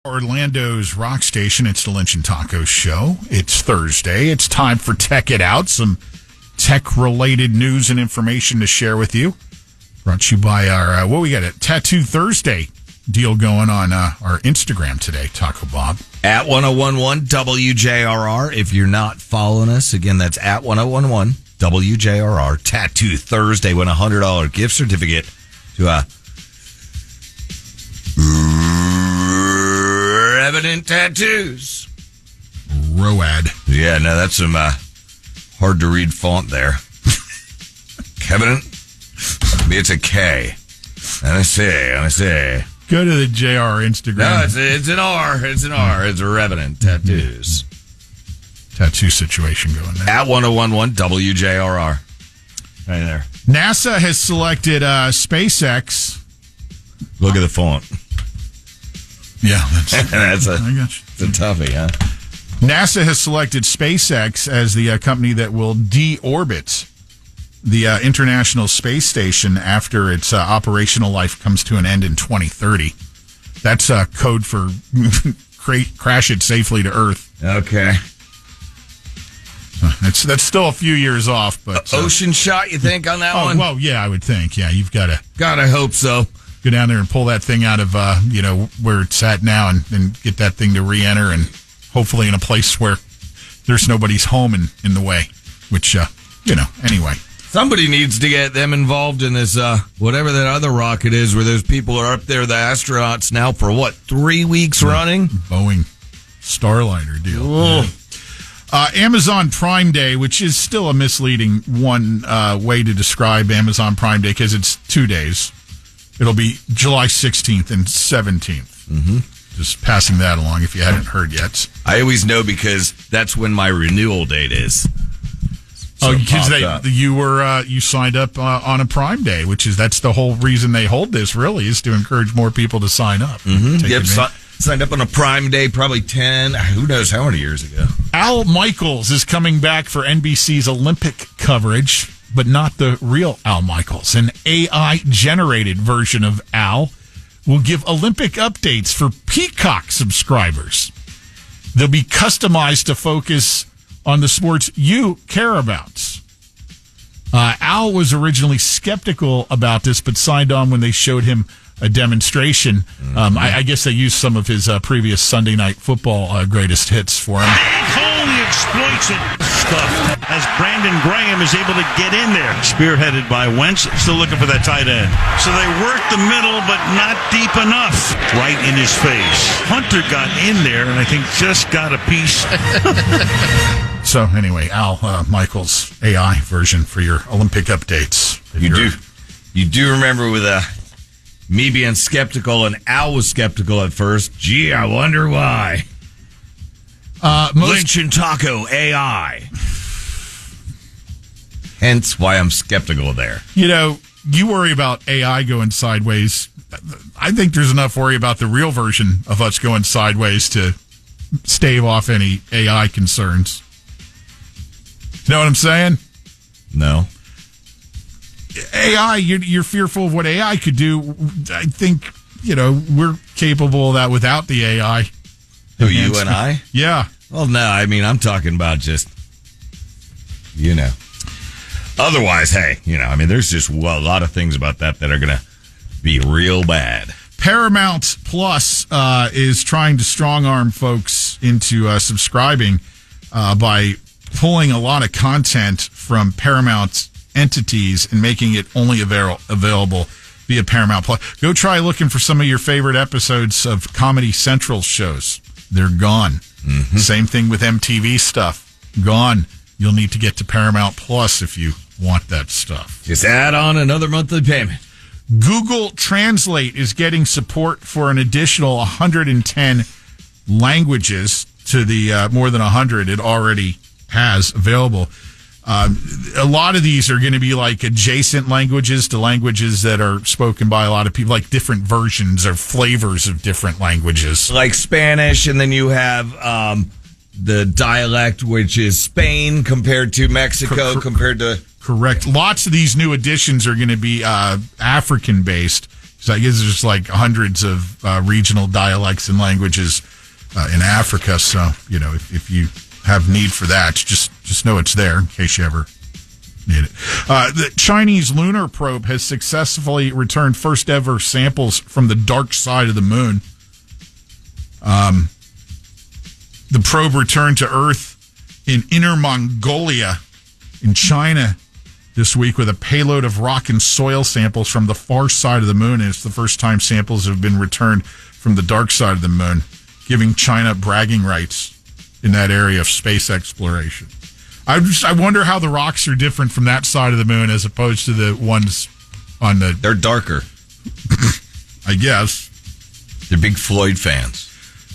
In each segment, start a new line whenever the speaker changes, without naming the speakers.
Orlando's rock station. It's the Lynch and Taco Show. It's Thursday. It's time for Tech It Out. Some tech-related news and information to share with you. Brought to you by our, we got a Tattoo Thursday deal going on our Instagram today, Taco Bob.
At 1011 WJRR. If you're not following us, again, that's at 1011 WJRR. Tattoo Thursday. Win a $100 gift certificate to a Revenant Tattoos.
ROAD.
Yeah, no, that's some hard to read font there. Covenant. It's a K. And I say.
Go to the JR Instagram.
No, it's an R. It's an R. It's a Revenant Tattoos.
Tattoo situation going there.
At 1011 WJRR. Right there.
NASA has selected SpaceX.
Look at the font.
Yeah,
that's
I got you.
It's a toughie, huh?
NASA has selected SpaceX as the company that will deorbit the International Space Station after its operational life comes to an end in 2030. That's code for crash it safely to Earth.
Okay.
That's still a few years off, but
ocean shot, you think, on that one?
Well, yeah, I would think. Yeah, you've got to.
God, I hope so.
Go down there and pull that thing out of where it's at now, and get that thing to re-enter, and hopefully in a place where there's nobody's home in the way. Which anyway.
Somebody needs to get them involved in this, whatever that other rocket is, where those people are up there, the astronauts, now for 3 weeks running?
Boeing Starliner deal. Amazon Prime Day, which is still a misleading way to describe Amazon Prime Day because it's 2 days. It'll be July 16th and 17th. Mm-hmm. Just passing that along if you hadn't heard yet.
I always know because that's when my renewal date is.
So because you signed up on a Prime Day, that's the whole reason they hold this. Really, is to encourage more people to sign up.
Mm-hmm. Yep, signed up on a Prime Day probably 10, who knows how many years ago.
Al Michaels is coming back for NBC's Olympic coverage, but not the real Al Michaels. An AI-generated version of Al will give Olympic updates for Peacock subscribers. They'll be customized to focus on the sports you care about. Al was originally skeptical about this, but signed on when they showed him a demonstration. Mm-hmm. I guess they used some of his previous Sunday Night Football greatest hits for him.
Coley exploits it. Stuff as Brandon Graham is able to get in there. Spearheaded by Wentz, still looking for that tight end. So they work the middle, but not deep enough. Right in his face. Hunter got in there, and I think just got a piece.
So anyway, Al Michaels AI version for your Olympic updates.
You do remember with me being skeptical, and Al was skeptical at first. Gee, I wonder why. Lynch and Taco AI. Hence why I'm skeptical there.
You worry about AI going sideways. I think there's enough worry about the real version of us going sideways to stave off any AI concerns. You know what I'm saying?
No.
AI, you're fearful of what AI could do. I think, we're capable of that without the AI.
Who, you and I?
Yeah.
Well, no, I'm talking about just, Otherwise, hey, there's just a lot of things about that are going to be real bad.
Paramount Plus is trying to strong-arm folks into subscribing by pulling a lot of content from Paramount entities and making it only available via Paramount Plus. Go try looking for some of your favorite episodes of Comedy Central shows. They're gone. Mm-hmm. Same thing with MTV stuff. Gone. You'll need to get to Paramount Plus if you want that stuff.
Just add on another monthly payment.
Google Translate is getting support for an additional 110 languages to the more than 100 it already has available. A lot of these are going to be like adjacent languages to languages that are spoken by a lot of people, like different versions or flavors of different languages.
Like Spanish, and then you have the dialect, which is Spain compared to Mexico, compared to...
Correct. Lots of these new additions are going to be African-based. So I guess there's just like hundreds of regional dialects and languages in Africa. So, if you have need for that, just know it's there in case you ever need it. The Chinese lunar probe has successfully returned first ever samples from the dark side of the moon. The probe returned to Earth in Inner Mongolia in China this week with a payload of rock and soil samples from the far side of the moon. And it's the first time samples have been returned from the dark side of the moon, giving China bragging rights in that area of space exploration. I wonder how the rocks are different from that side of the moon as opposed to the ones on the...
They're darker.
I guess.
They're big Floyd fans.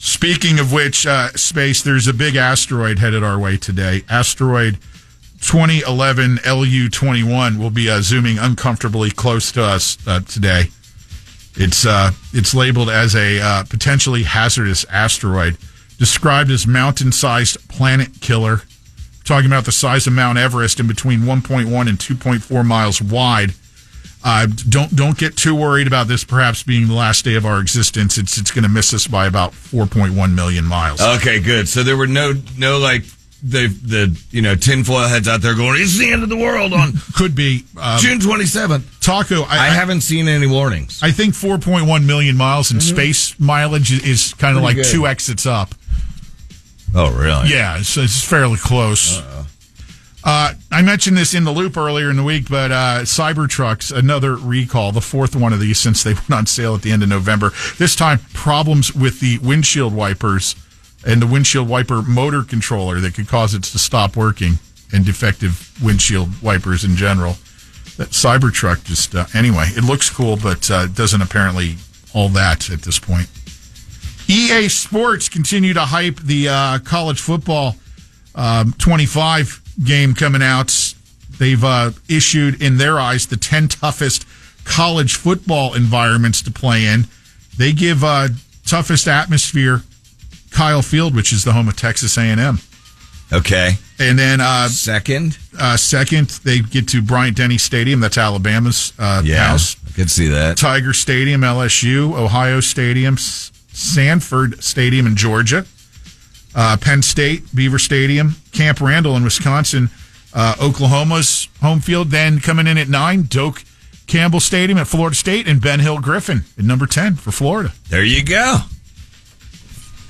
Speaking of which, space, there's a big asteroid headed our way today. Asteroid 2011 LU-21 will be zooming uncomfortably close to us today. It's labeled as a potentially hazardous asteroid, described as mountain-sized planet killer. Talking about the size of Mount Everest and between 1.1 and 2.4 miles wide. Don't get too worried about this perhaps being the last day of our existence. It's going to miss us by about 4.1 million miles.
Okay, good. So there were no like the tinfoil heads out there going, it's the end of the world on
could be
June 27th.
Taco,
I haven't seen any warnings.
I think 4.1 million miles in space mileage is kind of like good. 2 exits up.
Oh, really?
Yeah, it's fairly close. I mentioned this in the loop earlier in the week, but Cybertrucks, another recall, the fourth one of these since they went on sale at the end of November. This time, problems with the windshield wipers and the windshield wiper motor controller that could cause it to stop working, and defective windshield wipers in general. That Cybertruck just, anyway, it looks cool, but doesn't apparently all that at this point. EA Sports continue to hype the college football 25 game coming out. They've issued, in their eyes, the 10 toughest college football environments to play in. They give toughest atmosphere Kyle Field, which is the home of Texas A&M.
Okay.
And then
second,
they get to Bryant-Denny Stadium. That's Alabama's house.
I could see that.
Tiger Stadium, LSU, Ohio Stadium, Sanford Stadium in Georgia, Penn State, Beaver Stadium, Camp Randall in Wisconsin, Oklahoma's home field. Then coming in at 9, Doak Campbell Stadium at Florida State, and Ben Hill Griffin at number 10 for Florida.
There you go.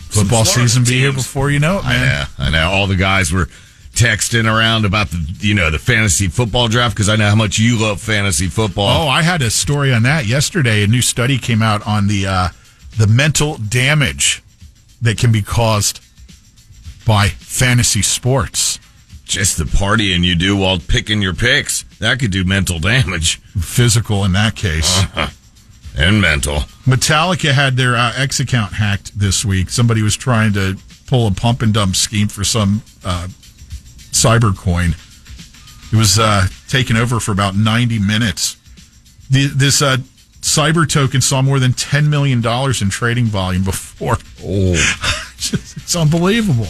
Football season be here before you know it, man.
I know. All the guys were texting around about the fantasy football draft because I know how much you love fantasy football.
Oh, I had a story on that yesterday. A new study came out on the mental damage that can be caused by fantasy sports.
Just the partying you do while picking your picks. That could do mental damage.
Physical in that case.
And mental.
Metallica had their X account hacked this week. Somebody was trying to pull a pump and dump scheme for some cyber coin. It was taken over for about 90 minutes. This cyber token saw more than $10 million in trading volume before.
Oh.
It's unbelievable.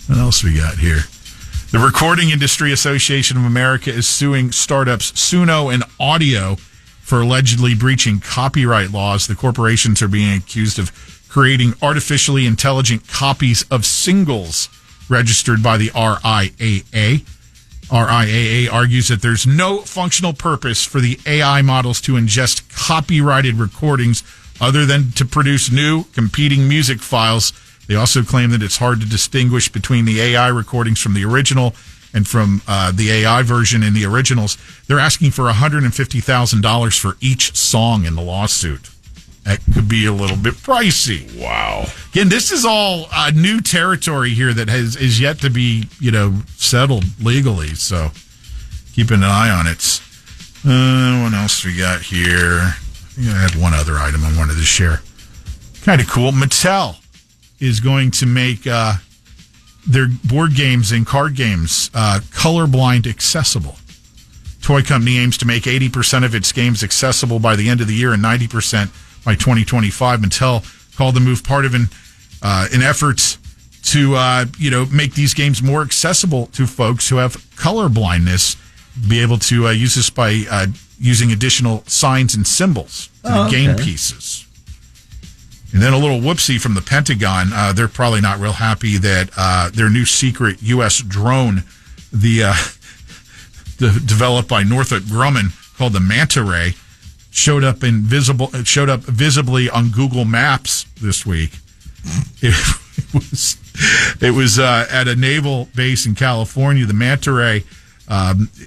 What else we got here? The Recording Industry Association of America is suing startups Suno and Audio for allegedly breaching copyright laws. The corporations are being accused of creating artificially intelligent copies of singles registered by the RIAA. RIAA argues that there's no functional purpose for the AI models to ingest copyrighted recordings other than to produce new competing music files. They also claim that it's hard to distinguish between the AI recordings from the original and from the AI version in the originals. They're asking for $150,000 for each song in the lawsuit. That could be a little bit pricey.
Wow.
Again, this is all new territory here that is yet to be, settled legally. So keeping an eye on it. What else we got here? I think I had one other item I wanted to share. Kind of cool. Mattel is going to make their board games and card games colorblind accessible. Toy company aims to make 80% of its games accessible by the end of the year and 90% by 2025. Mattel called the move part of an effort to make these games more accessible to folks who have color blindness, be able to use this by using additional signs and symbols to gain pieces. And then a little whoopsie from the Pentagon. They're probably not real happy that their new secret U.S. drone, the developed by Northrop Grumman, called the Manta Ray, showed up visibly on Google Maps this week. It was at a naval base in California. The Manta Ray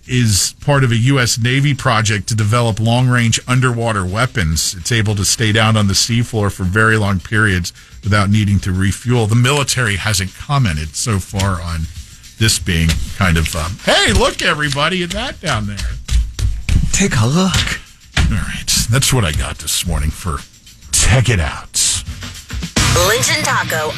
is part of a U.S. Navy project to develop long-range underwater weapons. It's able to stay down on the seafloor for very long periods without needing to refuel. The military hasn't commented so far on this being kind of, hey, look, everybody, at that down there.
Take a look.
All right. That's what I got this morning for Tech It Out.
Lynch and Taco.